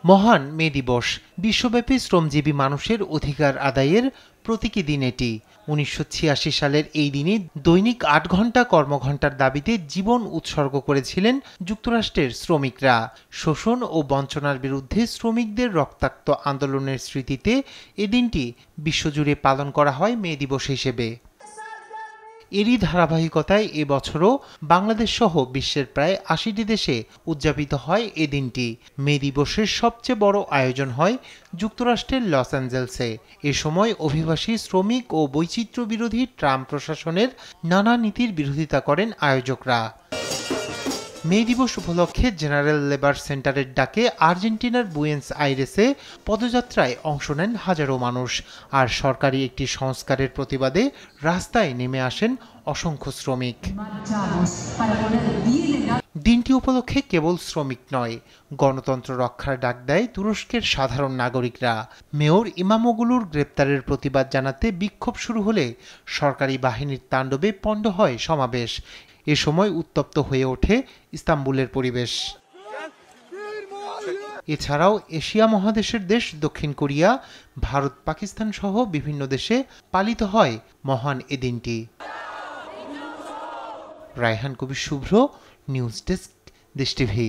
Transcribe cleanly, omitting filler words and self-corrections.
মহান মে দিবস বিশ্বব্যাপী শ্রমজীবী মানুষের অধিকার আদায়ের প্রতীকী দিন এটি। ১৯৮৬ সালের এই দিনে দৈনিক ৮ ঘন্টা কর্মঘণ্টার দাবিতে জীবন উৎসর্গ করেছিলেন যুক্তরাষ্ট্রের শ্রমিকরা। শোষণ ও বঞ্চনার বিরুদ্ধে শ্রমিকদের রক্তাক্ত আন্দোলনের স্মৃতিতে এ দিনটি বিশ্বজুড়ে পালন করা হয় মে দিবস হিসেবে। এরই ধারাবাহিকতায় এবছরও বাংলাদেশ সহ বিশ্বের প্রায় ৮০টি দেশে উদযাপিত হয় এ দিনটি। মে দিবসের সবচেয়ে বড় আয়োজন হয় যুক্তরাষ্ট্রের লস অ্যাঞ্জেলেসে। এ সময় অভিবাসী শ্রমিক ও বৈচিত্র্য বিরোধী ট্রাম্প প্রশাসনের নানা নীতির বিরোধিতা করেন আয়োজকরা। মে দিবস উপলক্ষে জেনারেল লেবার সেন্টারের ডাকে আর্জেন্টিনার বুয়েন্স আইরেসে পদযাত্রায় অংশ নেন হাজারো মানুষ। আর সরকারি একটি সংস্কারের প্রতিবাদে রাস্তায় নেমে আসেন অসংখ্য শ্রমিক। দিনটি উপলক্ষে কেবল শ্রমিক নয়, গণতন্ত্র রক্ষার ডাক দেয় তুরস্কের সাধারণ নাগরিকরা। মেয়র ইমামোগুলুর গ্রেপ্তারের প্রতিবাদ জানাতে বিক্ষোভ শুরু হলে সরকারি বাহিনীর তাণ্ডবে পণ্ড হয় সমাবেশ। এ সময় উত্তপ্ত হয়ে ওঠে ইস্তাম্বুলের পরিবেশ। এছাড়াও এশিয়া মহাদেশের দেশ দক্ষিণ কোরিয়া, ভারত, পাকিস্তান সহ বিভিন্ন দেশে পালিত হয় মহান এ দিনটি। রায়হান কবির শুভ্র, নিউজ ডেস্ক, দেশ টিভি।